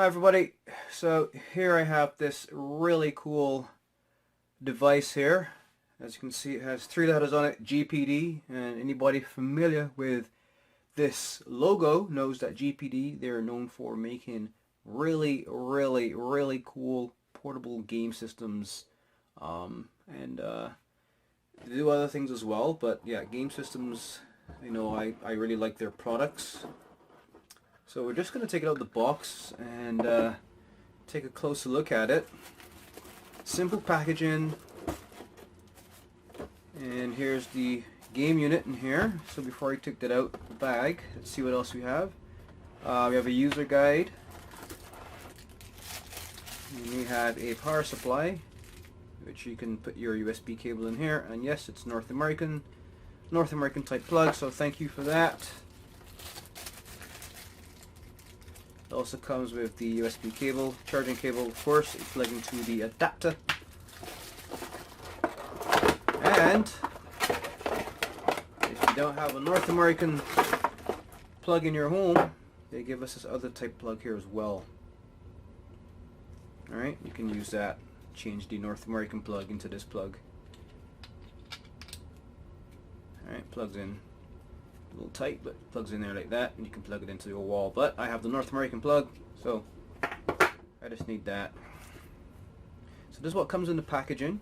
Hi everybody, so here I have this really cool device here. As you can see, it has three letters on it, GPD, and anybody familiar with this logo knows that GPD, they're known for making really cool portable game systems, and they do other things as well, but yeah, game systems, I really like their products. So we're just going to take it out of the box and take a closer look at it. Simple packaging, and here's the game unit in here. So before I took that out the bag, let's see what else we have. We have a user guide, and we have a power supply, which you can put your USB cable in here, and yes, it's North American type plug, so thank you for that. It also comes with the USB cable, charging cable, of course. It's plugged into the adapter. And if you don't have a North American plug in your home, they give us this other type plug here as well. Alright, you can use that. Change the North American plug into this plug. Alright, plugs in. A little tight, but plugs in there like that, and you can plug it into your wall. But I have the North American plug, so I just need that. So this is what comes in the packaging.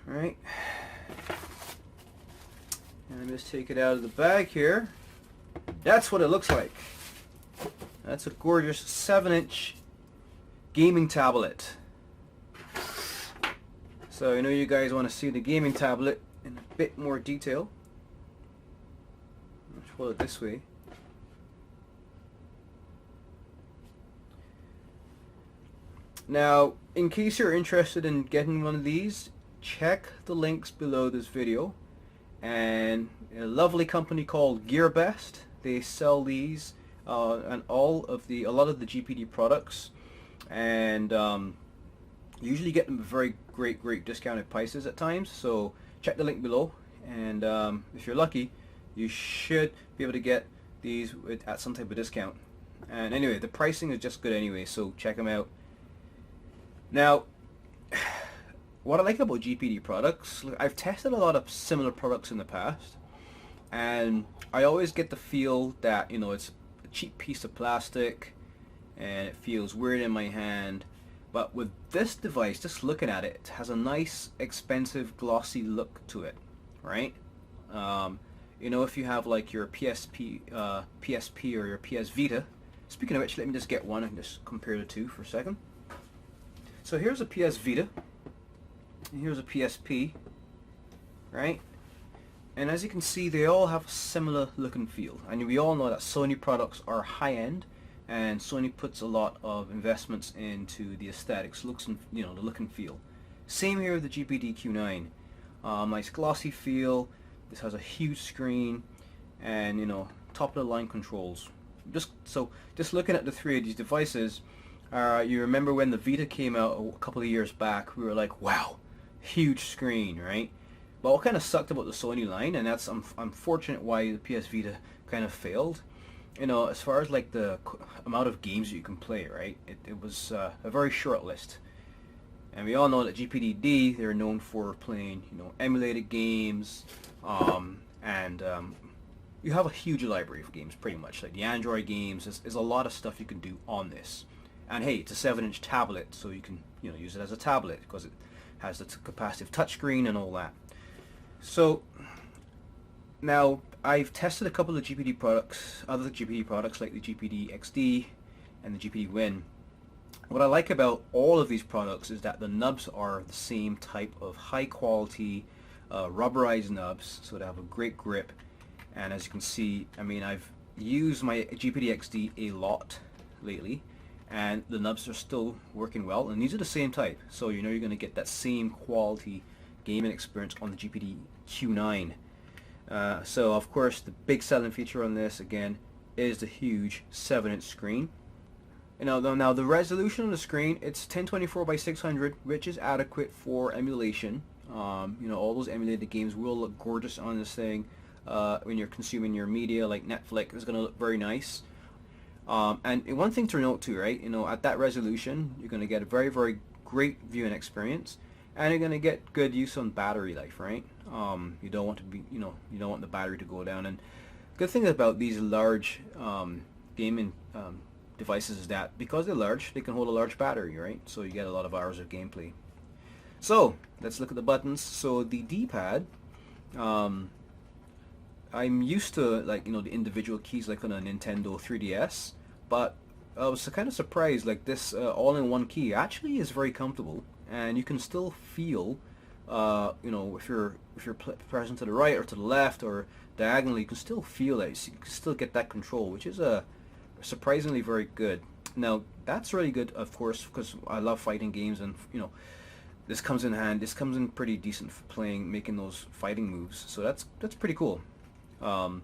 Alright, and just take it out of the bag here. That's what it looks like. That's a gorgeous 7-inch gaming tablet. So I know you guys want to see the gaming tablet in a bit more detail. Pull it this way. Now, in case you're interested in getting one of these, check the links below this video. And a lovely company called GearBest, they sell these and a lot of the GPD products, and usually get them at very great discounted prices at times. So check the link below, and if you're lucky, you should be able to get these at some type of discount. And anyway, the pricing is just good anyway, so check them out. Now, what I like about GPD products, I've tested a lot of similar products in the past, and I always get the feel that, it's a cheap piece of plastic and it feels weird in my hand. But with this device, just looking at it, it has a nice, expensive, glossy look to it, right? If you have like your PSP or your PS Vita. Speaking of which, let me just get one and just compare the two for a second. So here's a PS Vita, and here's a PSP, right? And as you can see, they all have a similar look and feel. And we all know that Sony products are high-end, and Sony puts a lot of investments into the aesthetics, looks, and the look and feel. Same here with the GPD Q9. Nice glossy feel. This has a huge screen, and top of the line controls. Just looking at the three of these devices, you remember when the Vita came out a couple of years back, we were like, wow, huge screen, right? But what kind of sucked about the Sony line, and that's unfortunate why the PS Vita kind of failed, as far as like the amount of games you can play, right? It was a very short list. And we all know that GPD, they're known for playing, emulated games, and you have a huge library of games, pretty much. Like the Android games, there's a lot of stuff you can do on this. And hey, it's a 7-inch tablet, so you can, use it as a tablet because it has the capacitive touchscreen and all that. So now I've tested a couple of GPD products, other GPD products like the GPD XD and the GPD Win. What I like about all of these products is that the nubs are the same type of high quality rubberized nubs, so they have a great grip. And as you can see, I've used my GPD XD a lot lately, and the nubs are still working well, and these are the same type, so you're going to get that same quality gaming experience on the GPD Q9. So of course the big selling feature on this again is the huge 7-inch screen. Now the resolution on the screen, it's 1024 by 600, which is adequate for emulation. All those emulated games will look gorgeous on this thing. When you're consuming your media like Netflix, it's going to look very nice. And one thing to note too, right? You know, at that resolution, you're going to get a very, very great viewing experience, and you're going to get good use on battery life, right? You don't want to be, you know, you don't want the battery to go down. And good thing about these large gaming devices is that because they're large, they can hold a large battery, right? So you get a lot of hours of gameplay. So let's look at the buttons. So the D-pad, I'm used to, like, you know, the individual keys like on a Nintendo 3DS, but I was kind of surprised, like this all-in-one key actually is very comfortable, and you can still feel, you know, if you're pressing to the right or to the left or diagonally, you can still feel it. You can still get that control, which is surprisingly very good. Now that's really good, of course, because I love fighting games, and you know, this comes in hand. This comes in pretty decent for making those fighting moves. So that's pretty cool. Um,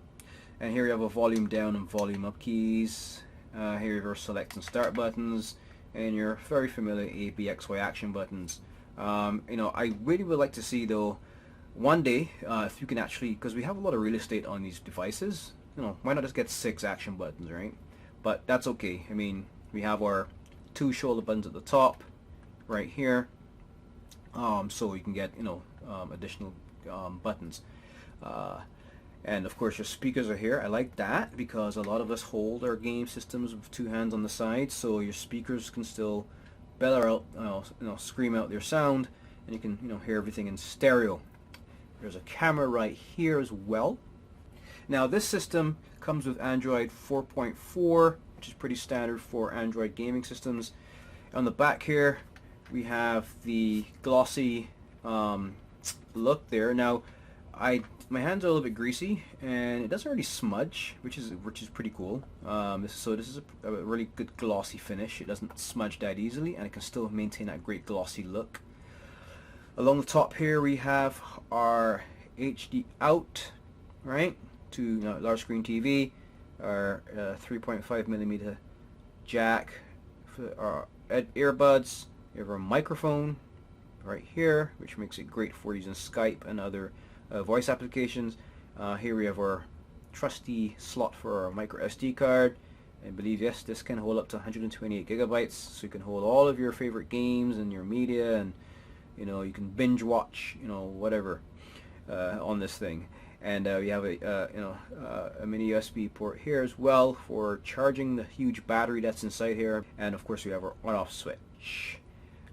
and here you have a volume down and volume up keys. Here you have your select and start buttons, and your very familiar A, B, X, Y action buttons. You know, I really would like to see though, one day, if you can actually, because we have a lot of real estate on these devices, you know, why not just get 6 action buttons, right? But that's okay. I mean, we have our 2 shoulder buttons at the top, right here. So you can get, you know, additional buttons. And of course your speakers are here. I like that because a lot of us hold our game systems with 2 hands on the side, so your speakers can still bellow out, you know, scream out their sound, and you can, you know, hear everything in stereo. There's a camera right here as well. Now this system comes with Android 4.4, which is pretty standard for Android gaming systems. On the back here we have the glossy look there. Now my hands are a little bit greasy, and it doesn't really smudge, which is pretty cool. So this is a really good glossy finish. It doesn't smudge that easily, and it can still maintain that great glossy look. Along the top here we have our HD out, right, to large screen TV, our 3.5mm jack for our earbuds. We have our microphone right here, which makes it great for using Skype and other voice applications. Here we have our trusty slot for our microSD card. I believe, yes, this can hold up to 128 gigabytes, so you can hold all of your favorite games and your media, and you know, you can binge watch, you know, whatever on this thing. And we have a mini USB port here as well for charging the huge battery that's inside here. And of course we have our on-off switch.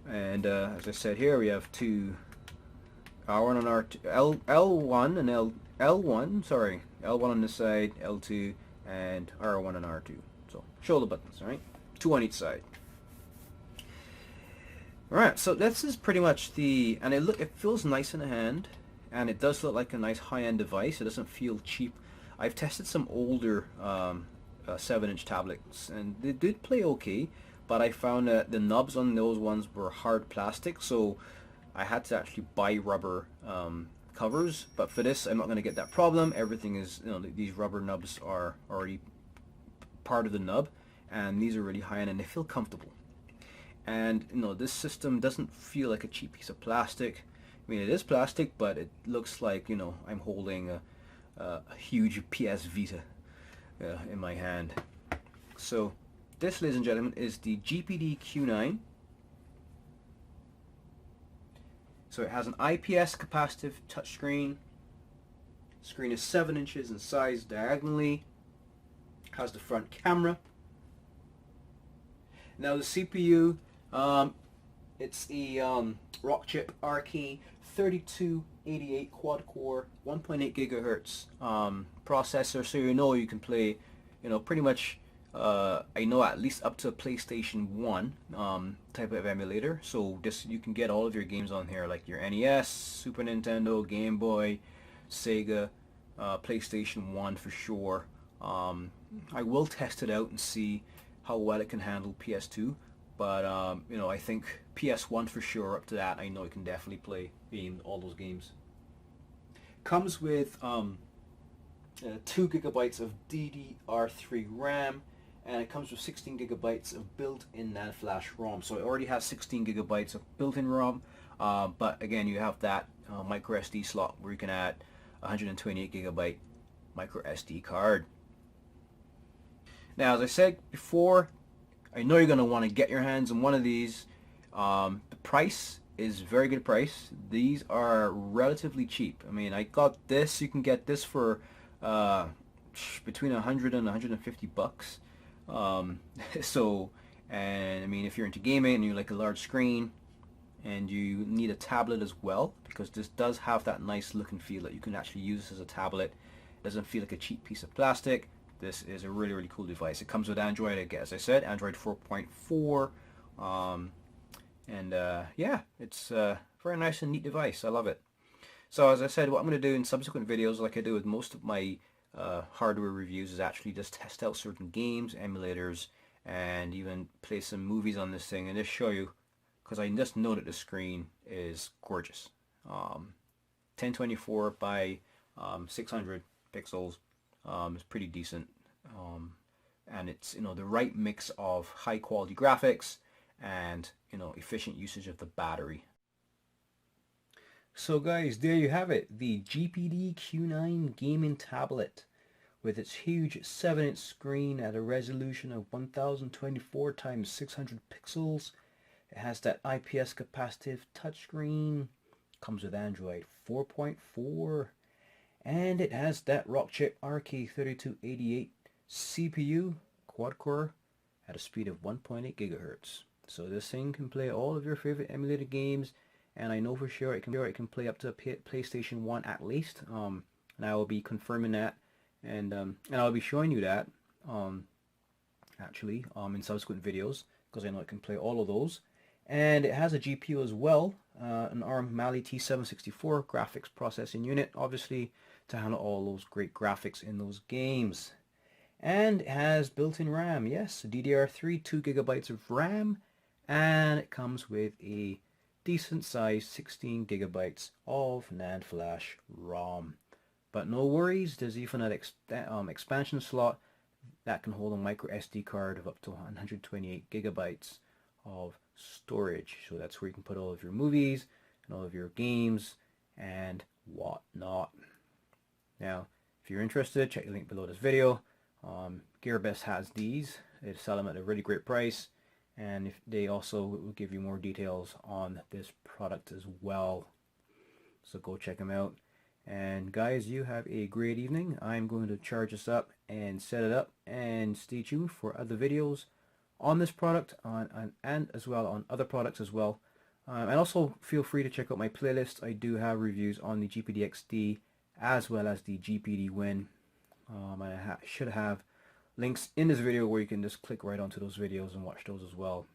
And as I said, here we have 2 R1 and R2, L1 and L1, sorry, L1 on this side, L2, and R1 and R2. So shoulder buttons, all right? 2 on each side. All right, so this is pretty much and it feels nice in the hand, and it does look like a nice high-end device. It doesn't feel cheap. I've tested some older 7-inch tablets, and they did play okay, but I found that the nubs on those ones were hard plastic, so I had to actually buy rubber covers. But for this, I'm not going to get that problem. Everything is, you know, these rubber nubs are already part of the nub, and these are really high-end, and they feel comfortable. And you know, this system doesn't feel like a cheap piece of plastic. I mean, it is plastic, but it looks like, you know, I'm holding a huge PS Vita in my hand. So this, ladies and gentlemen, is the GPD Q9. So it has an IPS capacitive touchscreen. Screen is 7 inches in size diagonally. Has the front camera. Now the CPU, it's the Rockchip RK 3288 quad-core 1.8 gigahertz processor. So you can play, you know, pretty much. I know at least up to a PlayStation 1 type of emulator. So you can get all of your games on here, like your NES, Super Nintendo, Game Boy, Sega, PlayStation 1 for sure. I will test it out and see how well it can handle PS2, but you know, I think PS1 for sure. Up to that, I know it can definitely play all those games. Comes with 2 gigabytes of DDR3 RAM, and it comes with 16 gigabytes of built-in NAND flash ROM. So it already has 16 gigabytes of built-in ROM, but again, you have that microSD slot where you can add 128 gigabyte microSD card. Now, as I said before, I know you're going to want to get your hands on one of these. The price is very good price. These are relatively cheap. I mean, I got this. You can get this for between 100 and 150 bucks. So, and I mean, if you're into gaming and you like a large screen and you need a tablet as well, because this does have that nice look and feel that you can actually use this as a tablet. It doesn't feel like a cheap piece of plastic. This is a really, really cool device. It comes with Android, as I said, Android 4.4. Yeah, it's a very nice and neat device. I love it. So as I said, what I'm going to do in subsequent videos, like I do with most of my hardware reviews, is actually just test out certain games, emulators, and even play some movies on this thing and just show you, because I just know that the screen is gorgeous. 1024 by 600 pixels is pretty decent, and it's, you know, the right mix of high quality graphics and, you know, efficient usage of the battery. So guys, there you have it, the GPD Q9 gaming tablet with its huge 7-inch screen at a resolution of 1024 times 600 pixels. It has that IPS capacitive touchscreen, comes with Android 4.4, and it has that Rockchip RK3288 CPU quad-core at a speed of 1.8 gigahertz. So this thing can play all of your favorite emulated games, and I know for sure it can play up to a PlayStation 1 at least. And I will be confirming that, and I'll be showing you that actually in subsequent videos, because I know it can play all of those. And it has a GPU as well, an ARM Mali T764 graphics processing unit, obviously to handle all those great graphics in those games. And it has built-in RAM, yes, DDR3, 2 gigabytes of RAM, and it comes with a decent sized 16 gigabytes of NAND flash ROM. But no worries, there's even an expansion slot that can hold a microSD card of up to 128 gigabytes of storage. So that's where you can put all of your movies and all of your games and whatnot. Now, if you're interested, check the link below this video. GearBest has these. They sell them at a really great price, and if they also will give you more details on this product as well. So go check them out. And guys, you have a great evening. I'm going to charge this up and set it up, and stay tuned for other videos on this product and as well on other products as well. And also feel free to check out my playlist. I do have reviews on the GPD XD as well as the GPD Win. I should have links in this video where you can just click right onto those videos and watch those as well.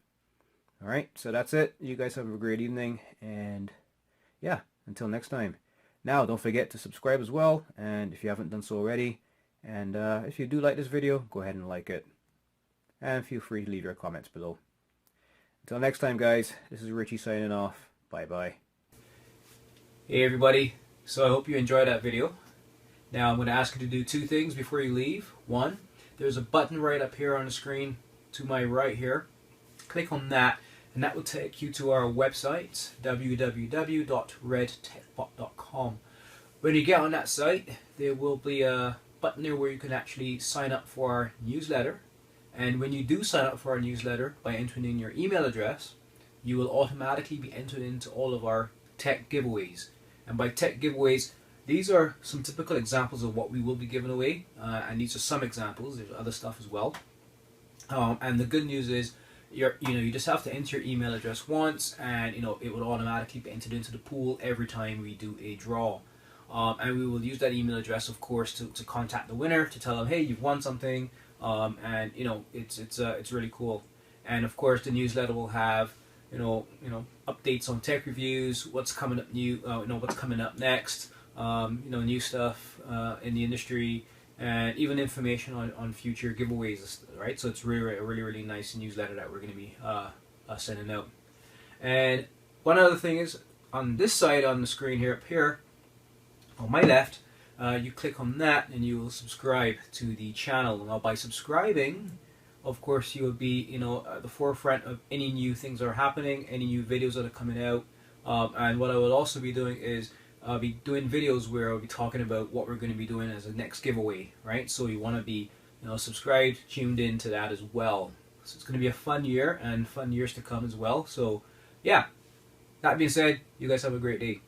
Alright, so that's it. You guys have a great evening, and yeah, until next time. Now, don't forget to subscribe as well, and if you haven't done so already, and if you do like this video, go ahead and like it. And feel free to leave your comments below. Until next time, guys, this is Richie signing off. Bye-bye. Hey everybody, so I hope you enjoyed that video. Now I'm going to ask you to do two things before you leave. One, there's a button right up here on the screen to my right here. Click on that, and that will take you to our website, www.redtechbot.com. When you get on that site, there will be a button there where you can actually sign up for our newsletter. And when you do sign up for our newsletter by entering in your email address, you will automatically be entered into all of our tech giveaways. And by tech giveaways, these are some typical examples of what we will be giving away, and these are some examples. There's other stuff as well. And the good news is, you just have to enter your email address once, and it will automatically be entered into the pool every time we do a draw. And we will use that email address, of course, to contact the winner, to tell them, hey, you've won something, and it's really cool. And of course, the newsletter will have updates on tech reviews, what's coming up new, what's coming up next. New stuff in the industry, and even information on future giveaways, right? So it's really nice newsletter that we're going to be sending out. And one other thing is, on this side on the screen here, up here on my left, you click on that and you will subscribe to the channel. Now by subscribing, of course, you will be at the forefront of any new things that are happening, any new videos that are coming out. And what I will also be doing is I'll be doing videos where I'll be talking about what we're going to be doing as a next giveaway, right? So you want to be subscribed, tuned in to that as well. So it's going to be a fun year and fun years to come as well. So yeah, that being said, you guys have a great day.